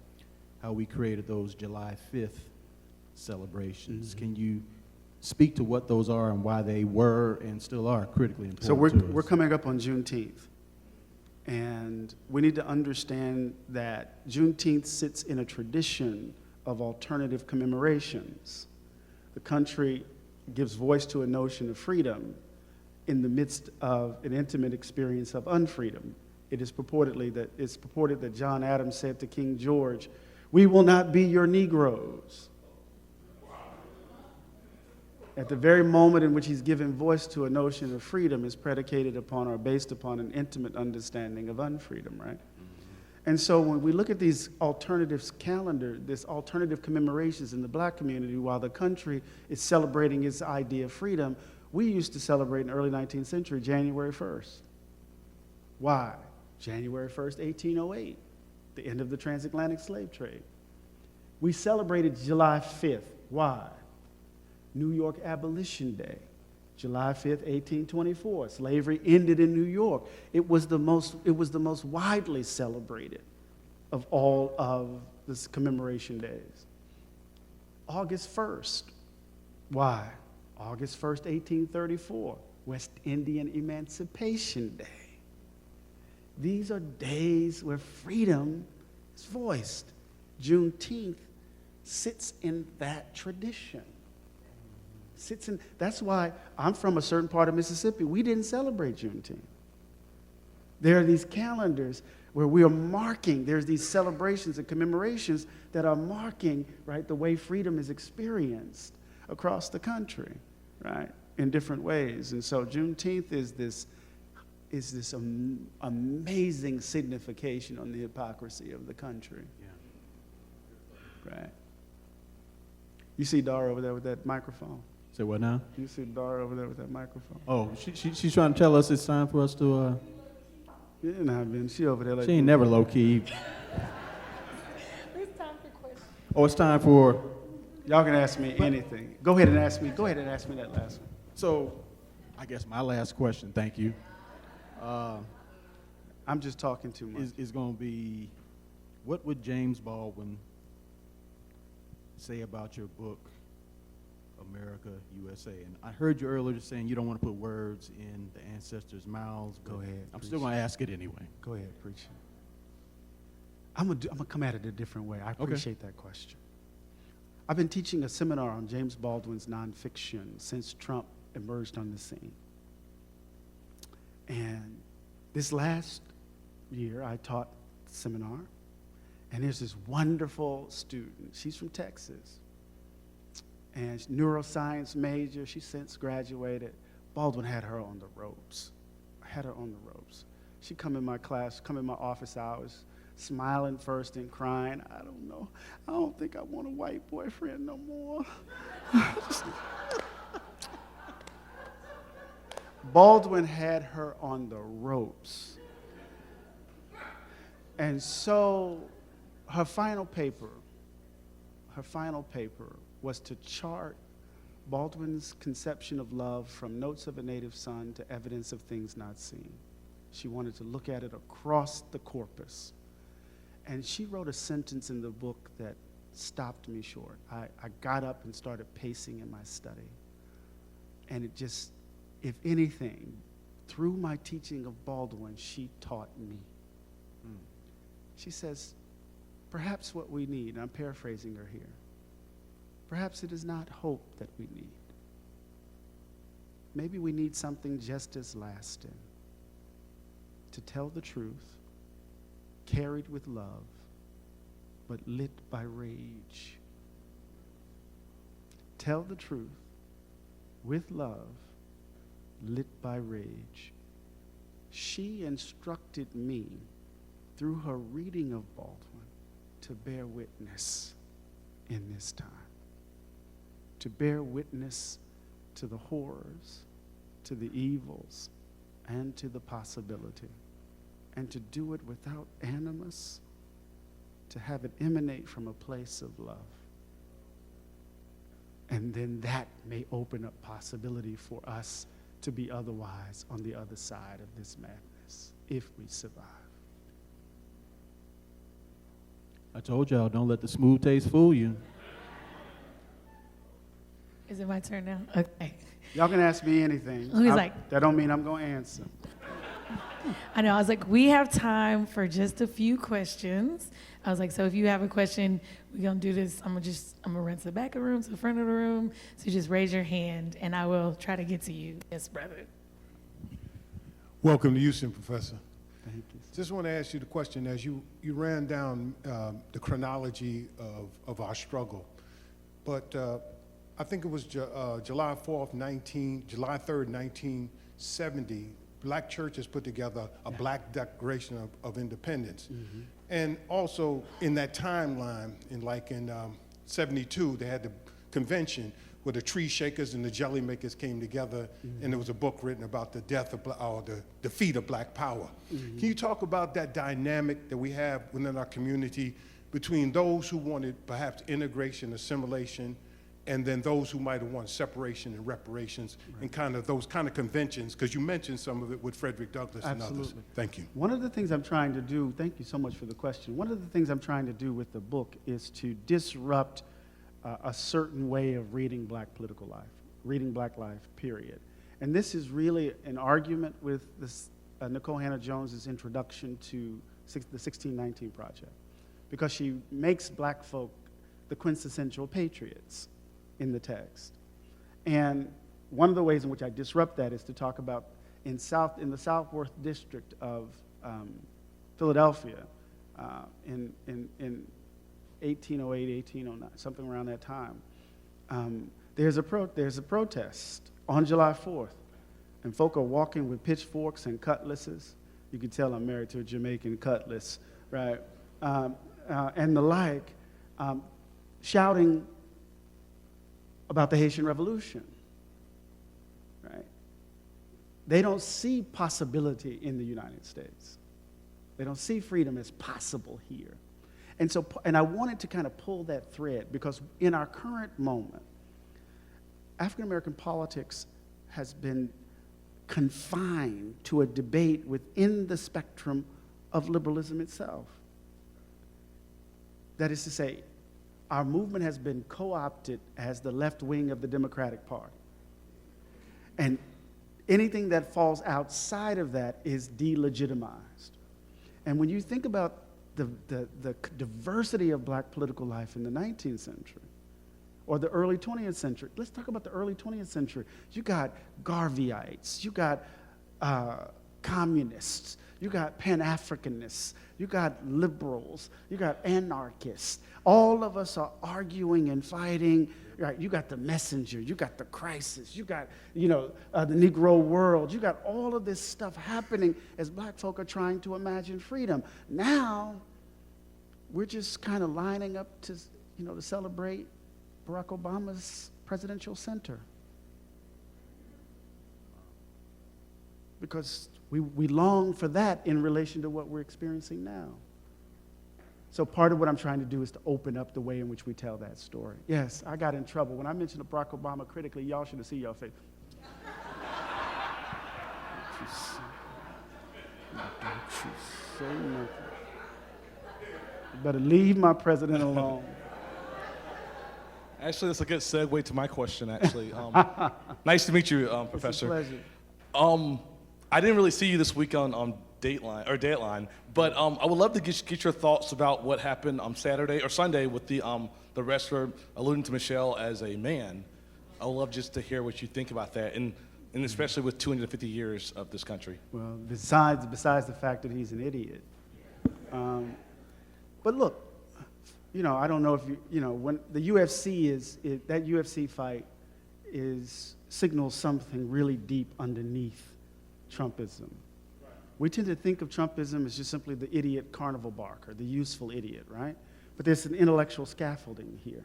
how we created those July 5th celebrations. Can you speak to what those are and why they were and still are critically important So to us? we're coming up on Juneteenth. And we need to understand that Juneteenth sits in a tradition of alternative commemorations. The country gives voice to a notion of freedom in the midst of an intimate experience of unfreedom. It's purported that John Adams said to King George, "We will not be your Negroes." At the very moment in which he's given voice to a notion of freedom is predicated upon or based upon an intimate understanding of unfreedom, right? And so when we look at these alternatives calendar, this alternative commemorations in the black community, while the country is celebrating its idea of freedom, we used to celebrate in the early 19th century, January 1st. Why? January 1st, 1808, the end of the transatlantic slave trade. We celebrated July 5th. Why? New York Abolition Day, July 5th, 1824. Slavery ended in New York. It was the most widely celebrated of all of the commemoration days. August 1st. Why? August 1st, 1834, West Indian Emancipation Day. These are days where freedom is voiced. Juneteenth sits in that tradition. That's why I'm from a certain part of Mississippi. We didn't celebrate Juneteenth. There are these calendars where we are marking, there's these celebrations and commemorations that are marking, right, the way freedom is experienced across the country, right, in different ways. And so Juneteenth is this amazing signification on the hypocrisy of the country. Yeah. Right. You see Dara over there with that microphone? Say what now? You see Dara over there with that microphone? Oh, she's trying to tell us it's time for us to... Yeah, nah, man, she over there like... She ain't never low-key. It's time for questions. Oh, it's time for... Y'all can ask me anything. Go ahead and ask me that last one. So, I guess my last question, thank you. I'm just talking too much. is going to be, what would James Baldwin say about your book, America, U.S.A.? And I heard you earlier saying you don't want to put words in the ancestors' mouths. Go ahead. I'm still going to ask it anyway. Go ahead, preach it. I'm gonna come at it a different way. I appreciate that question. I've been teaching a seminar on James Baldwin's nonfiction since Trump emerged on the scene. And this last year, I taught the seminar, and there's this wonderful student. She's from Texas, and she's neuroscience major. She's since graduated. Baldwin had her on the ropes. She'd come in my class, come in my office hours, smiling first and crying. I don't know. I don't think I want a white boyfriend no more. Baldwin had her on the ropes. And so her final paper was to chart Baldwin's conception of love from notes of a native son to evidence of things not seen. She wanted to look at it across the corpus. And she wrote a sentence in the book that stopped me short. I got up and started pacing in my study. And it just, if anything, through my teaching of Baldwin, she taught me. She says, perhaps what we need, and I'm paraphrasing her here, perhaps it is not hope that we need. Maybe we need something just as lasting. To tell the truth, carried with love, but lit by rage. Tell the truth with love, lit by rage. She instructed me through her reading of Baldwin to bear witness in this time, to bear witness to the horrors, to the evils, and to the possibility, and to do it without animus, to have it emanate from a place of love. And then that may open up possibility for us to be otherwise on the other side of this madness, if we survive. I told y'all, don't let the smooth taste fool you. Is it my turn now? Okay. Y'all can ask me anything. That don't mean I'm going to answer. I know. I was like, we have time for just a few questions. I was like, so if you have a question, we're going to do this. I'm going to run to the back of the room, to the front of the room. So just raise your hand, and I will try to get to you. Yes, brother. Welcome to Houston, Professor. Thank you. Just want to ask you the question, as you ran down the chronology of our struggle, but I think it was July 3rd, 1970, black churches put together a Black Declaration of Independence. Mm-hmm. And also in that timeline, in 72, they had the convention where the tree shakers and the jelly makers came together, and there was a book written about the death of, or the defeat of black power. Mm-hmm. Can you talk about that dynamic that we have within our community between those who wanted perhaps integration, assimilation, and then those who might have wanted separation and reparations, right, and kind of those kind of conventions, because you mentioned some of it with Frederick Douglass. Absolutely. And others. Thank you. One of the things I'm trying to do, thank you so much for the question. One of the things I'm trying to do with the book is to disrupt a certain way of reading black political life, reading black life, period. And this is really an argument with this, Nicole Hannah-Jones's introduction to the 1619 Project, because she makes black folk the quintessential patriots in the text. And one of the ways in which I disrupt that is to talk about in the Southworth district of Philadelphia in 1808, 1809, something around that time. There's a protest on July 4th, and folk are walking with pitchforks and cutlasses. You can tell I'm married to a Jamaican cutlass, right? And the like, shouting about the Haitian Revolution, right? They don't see possibility in the United States. They don't see freedom as possible here. And I wanted to kind of pull that thread, because in our current moment, African American politics has been confined to a debate within the spectrum of liberalism itself. That is to say, our movement has been co-opted as the left wing of the Democratic Party. And anything that falls outside of that is delegitimized. And when you think about the diversity of black political life in the 19th century, or the early 20th century. Let's talk about the early 20th century. You got Garveyites, you got communists, you got Pan-Africanists, you got liberals, you got anarchists. All of us are arguing and fighting. Right? You got the Messenger, you got the Crisis, you got the Negro World. You got all of this stuff happening as black folk are trying to imagine freedom. Now, we're just kind of lining up to celebrate Barack Obama's presidential center. Because we long for that in relation to what we're experiencing now. So part of what I'm trying to do is to open up the way in which we tell that story. Yes, I got in trouble. When I mentioned Barack Obama critically, y'all should have seen your face. Don't you say nothing. You better leave my president alone. Actually, that's a good segue to my question, actually. Nice to meet you, Professor. It's a pleasure. I didn't really see you this week on Dateline, but I would love to get your thoughts about what happened on Saturday or Sunday with the wrestler alluding to Michelle as a man. I would love just to hear what you think about that, and especially with 250 years of this country. Well, besides the fact that he's an idiot. But look, I don't know if when the UFC that UFC fight signals something really deep underneath Trumpism. We tend to think of Trumpism as just simply the idiot carnival barker, the useful idiot, right? But there's an intellectual scaffolding here.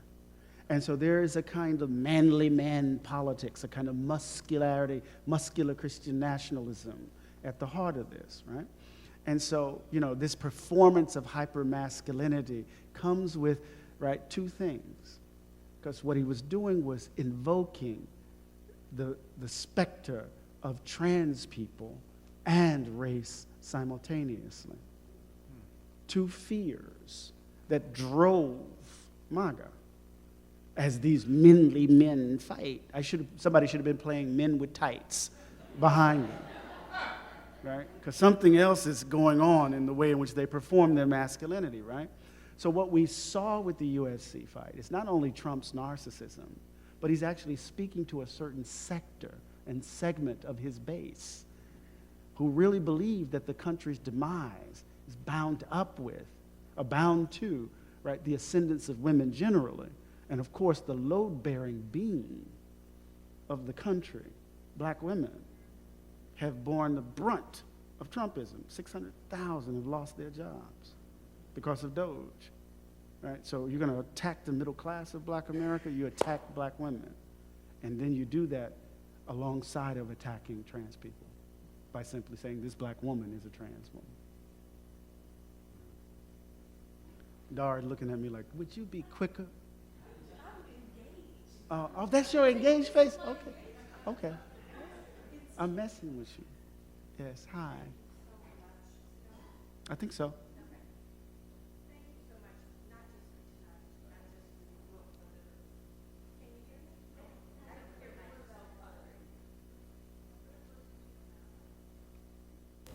And so there is a kind of manly man politics, a kind of muscular Christian nationalism at the heart of this, right? And so, this performance of hypermasculinity comes with, right, two things. Because what he was doing was invoking the specter of trans people and race simultaneously. Two fears that drove MAGA as these manly men fight. Somebody should have been playing Men with Tights behind them, right? Because something else is going on in the way in which they perform their masculinity, right? So what we saw with the U.S.A. fight is not only Trump's narcissism, but he's actually speaking to a certain sector and segment of his base who really believe that the country's demise is bound to, right, the ascendance of women generally, and of course the load-bearing beam of the country, black women, have borne the brunt of Trumpism. 600,000 have lost their jobs because of Doge, right? So you're going to attack the middle class of black America, you attack black women, and then you do that alongside of attacking trans people by simply saying this black woman is a trans woman. Dara looking at me like, would you be quicker? Oh, that's your engaged face? Okay. I'm messing with you. Yes, hi. I think so.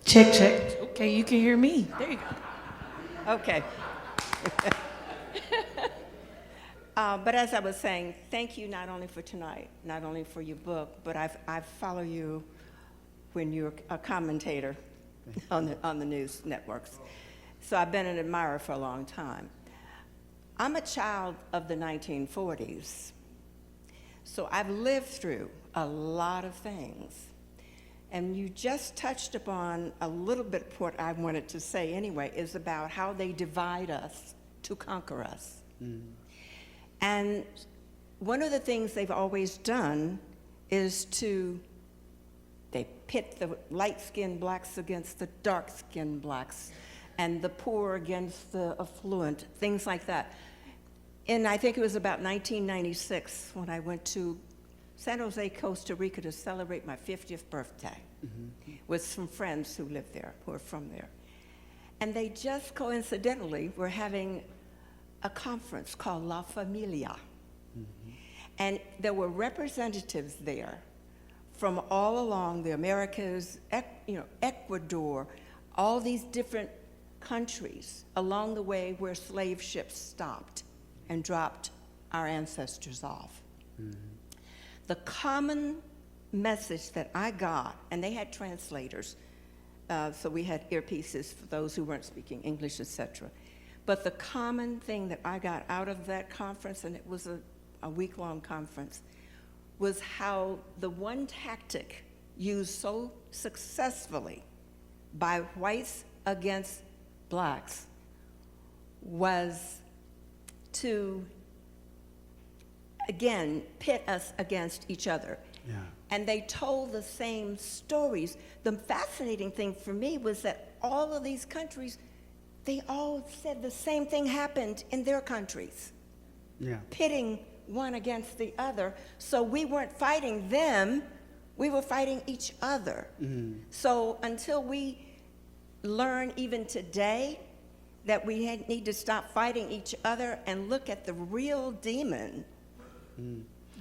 Check. Okay, you can hear me. There you go. Okay. But as I was saying, thank you not only for tonight, not only for your book, but I follow you when you're a commentator on the news networks. So I've been an admirer for a long time. I'm a child of the 1940s, so I've lived through a lot of things. And you just touched upon a little bit of what I wanted to say anyway, is about how they divide us to conquer us. Mm. And one of the things they've always done is they pit the light-skinned blacks against the dark-skinned blacks, and the poor against the affluent, things like that. And I think it was about 1996 when I went to San Jose, Costa Rica to celebrate my 50th birthday with some friends who live there, who are from there. And they just coincidentally were having a conference called La Familia. And there were representatives there from all along the Americas, Ecuador, all these different countries along the way where slave ships stopped and dropped our ancestors off. The common message that I got, and they had translators, so we had earpieces for those who weren't speaking English, etc. But the common thing that I got out of that conference, and it was a week-long conference, was how the one tactic used so successfully by whites against blacks was to, again, pit us against each other. Yeah. And they told the same stories. The fascinating thing for me was that all of these countries, they all said the same thing happened in their countries. Yeah. Pitting one against the other. So we weren't fighting them, we were fighting each other. So until we learn even today that we need to stop fighting each other and look at the real demon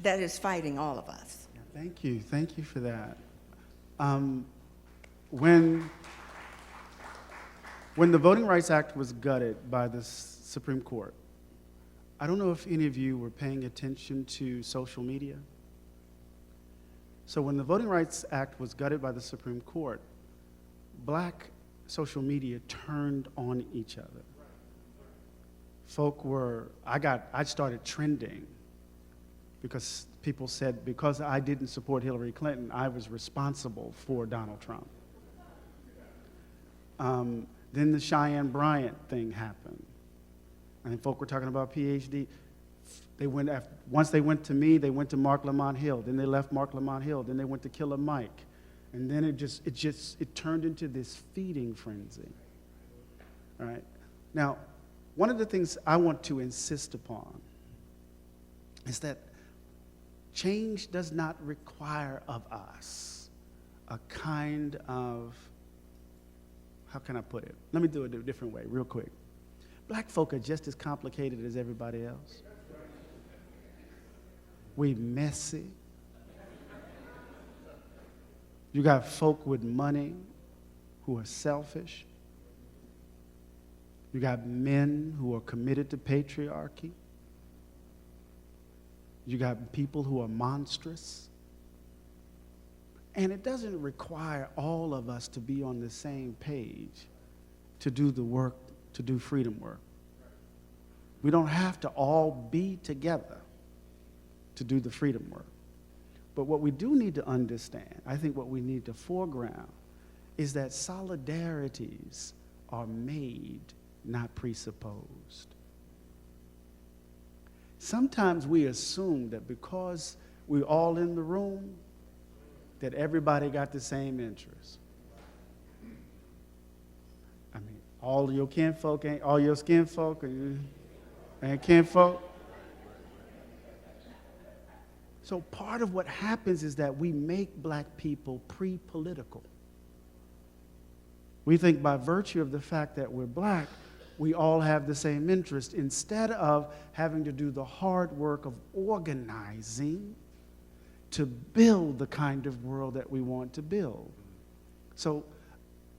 that is fighting all of us. Thank you for that. When the Voting Rights Act was gutted by the Supreme Court, I don't know if any of you were paying attention to social media. So when the Voting Rights Act was gutted by the Supreme Court, black social media turned on each other. I started trending because people said because I didn't support Hillary Clinton, I was responsible for Donald Trump. Then the Cheyenne Bryant thing happened. And folk were talking about PhD. Once they went to me, they went to Mark Lamont Hill. Then they left Mark Lamont Hill. Then they went to Killer Mike. And then it turned into this feeding frenzy. All right. Now, one of the things I want to insist upon is that change does not require of us a kind of, how can I put it? Let me do it a different way, real quick. Black folk are just as complicated as everybody else. We messy. You got folk with money who are selfish. You got men who are committed to patriarchy. You got people who are monstrous. And it doesn't require all of us to be on the same page to do the work, to do freedom work. We don't have to all be together to do the freedom work. But what we do need to understand, I think what we need to foreground, is that solidarities are made, not presupposed. Sometimes we assume that because we're all in the room, that everybody got the same interests. I mean, all your kinfolk ain't, all your skin folk ain't kinfolk. So part of what happens is that we make black people pre-political. We think by virtue of the fact that we're black, we all have the same interest, instead of having to do the hard work of organizing to build the kind of world that we want to build. So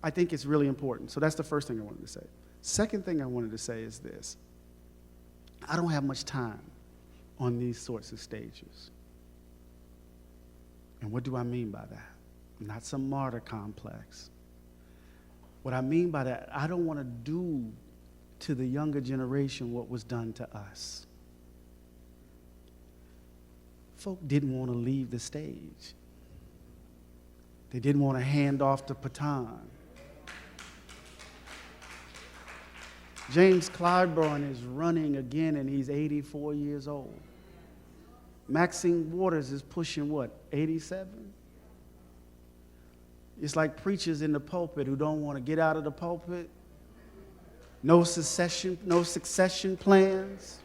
I think it's really important. So that's the first thing I wanted to say. Second thing I wanted to say is this. I don't have much time on these sorts of stages. And what do I mean by that? Not some martyr complex. What I mean by that, I don't want to do to the younger generation what was done to us. Folk didn't want to leave the stage. They didn't want to hand off the baton. James Clyburn is running again, and he's 84 years old. Maxine Waters is pushing what, 87? It's like preachers in the pulpit who don't want to get out of the pulpit. No succession plans.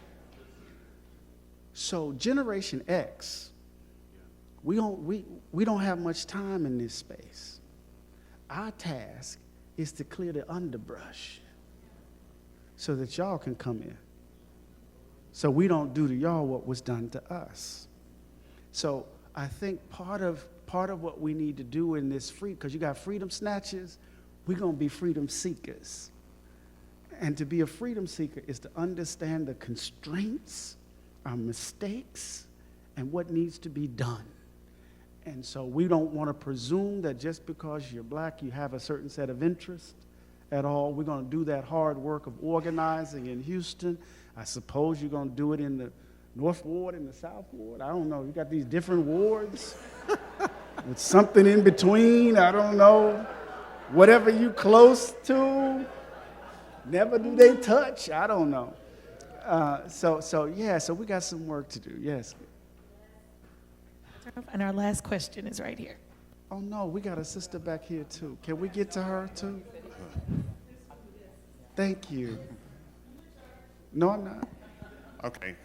So Generation X, we don't have much time in this space. Our task is to clear the underbrush so that y'all can come in. So we don't do to y'all what was done to us. So I think part of what we need to do in this because you got freedom snatchers, we're going to be freedom seekers. And to be a freedom seeker is to understand the constraints, our mistakes, and what needs to be done. And so we don't want to presume that just because you're black, you have a certain set of interests at all. We're going to do that hard work of organizing in Houston. I suppose you're going to do it in the North Ward and the South Ward. I don't know. You got these different wards with something in between. I don't know. Whatever you close to, never do they touch. I don't know. So we got some work to do. Yes. And our last question is right here. Oh no, we got a sister back here too. Can we get to her too? Thank you. No, I'm not. Okay,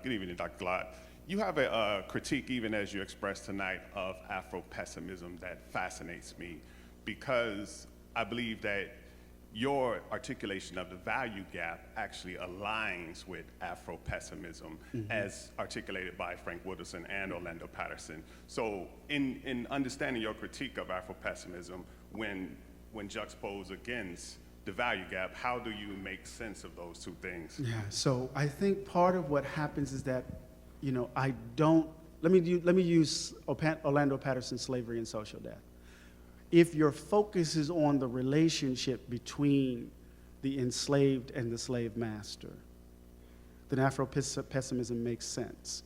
good evening, Dr. Glaude. You have a critique, even as you expressed tonight, of Afro-pessimism that fascinates me, because I believe that your articulation of the value gap actually aligns with Afro-pessimism as articulated by Frank Wooderson and Orlando Patterson. So in understanding your critique of Afro-pessimism, when juxtaposed against the value gap, how do you make sense of those two things? Yeah, so I think part of what happens is that, let me use Orlando Patterson's Slavery and Social Death. If your focus is on the relationship between the enslaved and the slave master, then Afro-pessimism makes sense.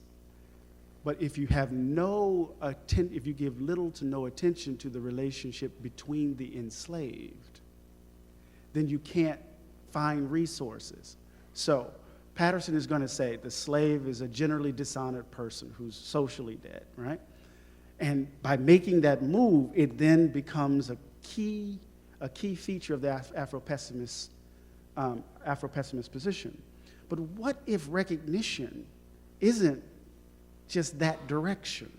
But if you have if you give little to no attention to the relationship between the enslaved, then you can't find resources. So Patterson is going to say the slave is a generally dishonored person who's socially dead, right? And by making that move, it then becomes a key feature of the Afro-pessimist position. But what if recognition isn't just that direction?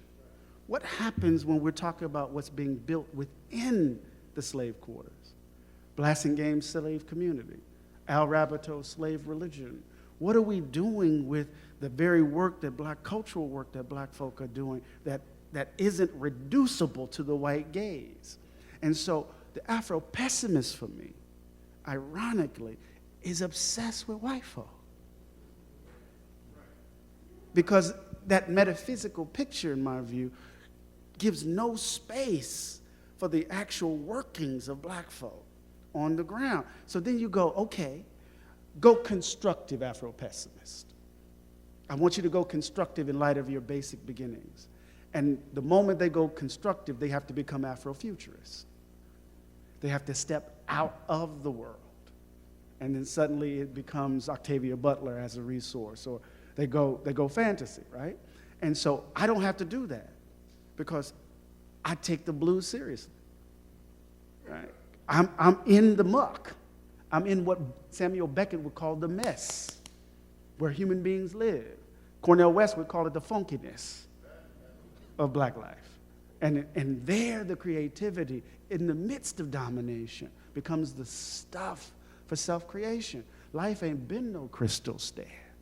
What happens when we're talking about what's being built within the slave quarters? Blasingame slave community, Al Rabateau slave religion. What are we doing with the very work that cultural work that black folk are doing that isn't reducible to the white gaze? And so the Afro-pessimist for me, ironically, is obsessed with white folk. Because that metaphysical picture, in my view, gives no space for the actual workings of black folk on the ground. So then you go, okay, go constructive Afro-pessimist. I want you to go constructive in light of your basic beginnings. And the moment they go constructive, they have to become Afrofuturist. They have to step out of the world. And then suddenly it becomes Octavia Butler as a resource, or they go fantasy, right? And so I don't have to do that because I take the blues seriously, right? I'm in the muck. I'm in what Samuel Beckett would call the mess, where human beings live. Cornel West would call it the funkiness of black life. And there the creativity in the midst of domination becomes the stuff for self-creation. Life ain't been no crystal stair,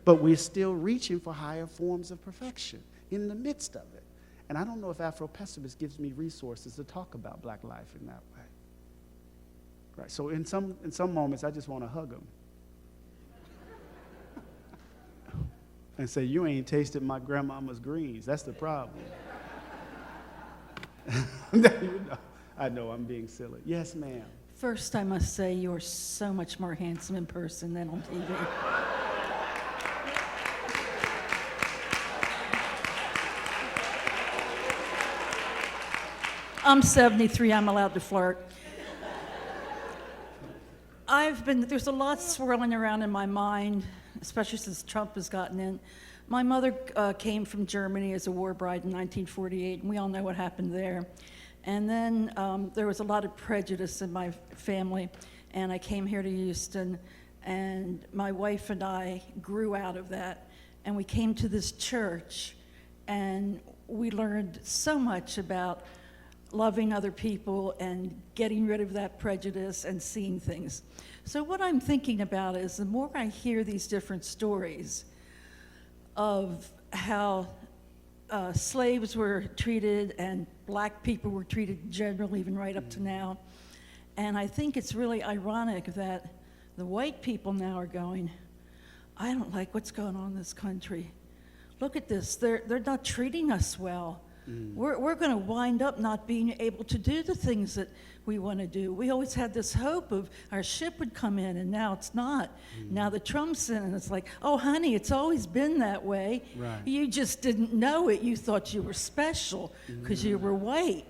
but we're still reaching for higher forms of perfection in the midst of it. And I don't know if Afro-pessimist gives me resources to talk about black life in that way. Right, so in some moments, I just want to hug them and say, you ain't tasted my grandmama's greens. That's the problem. I know I'm being silly. Yes, ma'am. First, I must say you're so much more handsome in person than on TV. I'm 73, I'm allowed to flirt. There's a lot swirling around in my mind, especially since Trump has gotten in. My mother came from Germany as a war bride in 1948, and we all know what happened there. And then there was a lot of prejudice in my family, and I came here to Houston, and my wife and I grew out of that, and we came to this church, and we learned so much about loving other people and getting rid of that prejudice and seeing things. So what I'm thinking about is the more I hear these different stories of how slaves were treated and black people were treated generally, even right up to now. And I think it's really ironic that the white people now are going, I don't like what's going on in this country. Look at this, they're not treating us well. We're going to wind up not being able to do the things that we want to do. We always had this hope of our ship would come in, and now it's not. Now the Trump's in, and it's like, oh, honey, it's always been that way. Right. You just didn't know it. You thought you were special because you were white.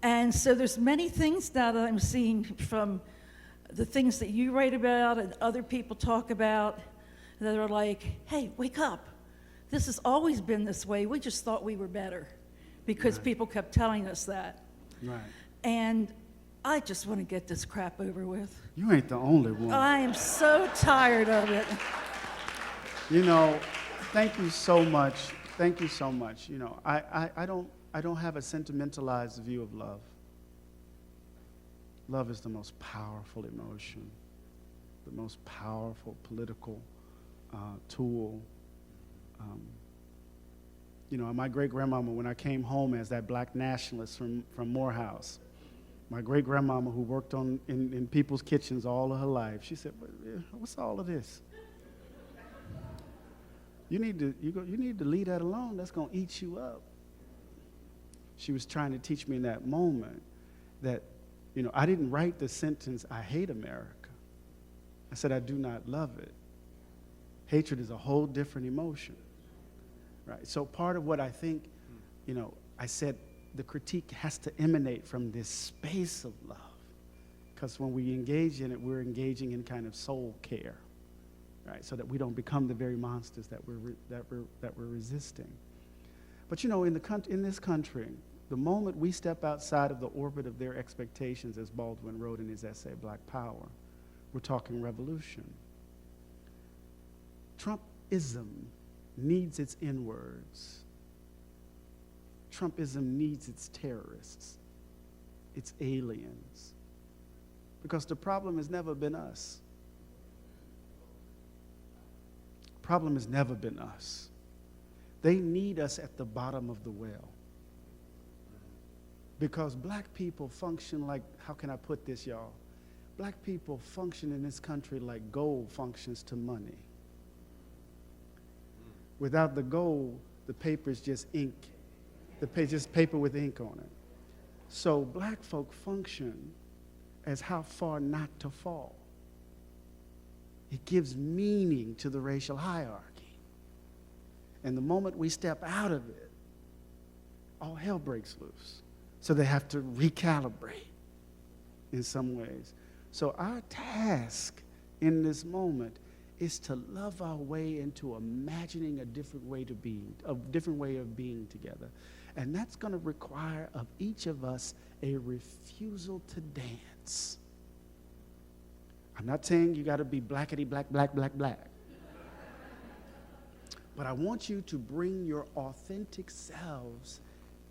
And so there's many things now that I'm seeing from the things that you write about and other people talk about that are like, hey, wake up. This has always been this way. We just thought we were better because people kept telling us that. Right. And I just want to get this crap over with. You ain't the only one. I am so tired of it. You know, thank you so much. Thank you so much. You know, I don't have a sentimentalized view of love. Love is the most powerful emotion, the most powerful political tool. You know, my great-grandmama, when I came home as that black nationalist from Morehouse, my great-grandmama who worked in people's kitchens all of her life, she said, what's all of this? You need to leave that alone. That's going to eat you up. She was trying to teach me in that moment that, you know, I didn't write the sentence, I hate America. I said, I do not love it. Hatred is a whole different emotion, right? So part of what I think, you know, I said the critique has to emanate from this space of love, because when we engage in it, we're engaging in kind of soul care, right? So that we don't become the very monsters that we're resisting. But you know, in this country, the moment we step outside of the orbit of their expectations, as Baldwin wrote in his essay, Black Power, we're talking revolution. Trumpism needs its N-words. Trumpism needs its terrorists, its aliens. Because the problem has never been us. The problem has never been us. They need us at the bottom of the well. Because black people function like, how can I put this, y'all? Black people function in this country like gold functions to money. Without the gold, the paper is just ink. Just paper with ink on it. So black folk function as how far not to fall. It gives meaning to the racial hierarchy. And the moment we step out of it, all hell breaks loose. So they have to recalibrate in some ways. So our task in this moment is to love our way into imagining a different way of being together. And that's going to require of each of us a refusal to dance. I'm not saying you got to be blackety black, black, black, black. But I want you to bring your authentic selves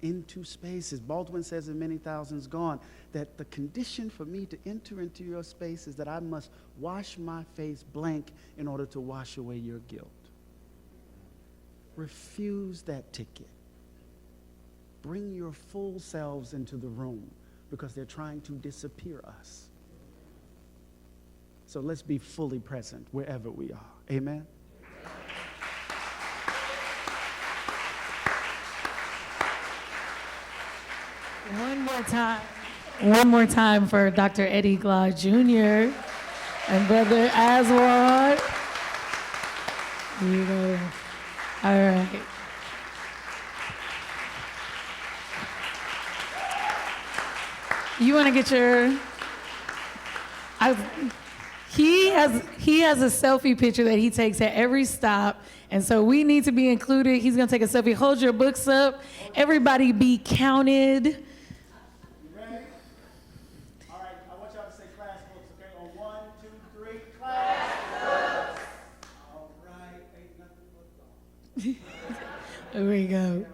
into spaces. Baldwin says in Many Thousands Gone that the condition for me to enter into your space is that I must wash my face blank in order to wash away your guilt. Refuse that ticket. Bring your full selves into the room because they're trying to disappear us. So let's be fully present wherever we are. Amen? One more time for Dr. Eddie Glaude Jr. and Brother Aswad. Here you go. All right. You want to get your... He has a selfie picture that he takes at every stop, and so we need to be included. He's going to take a selfie. Hold your books up. Everybody be counted. You ready? All right, I want y'all to say class books, okay? On 1, 2, 3, class books. All right, ain't nothing but God. There we go.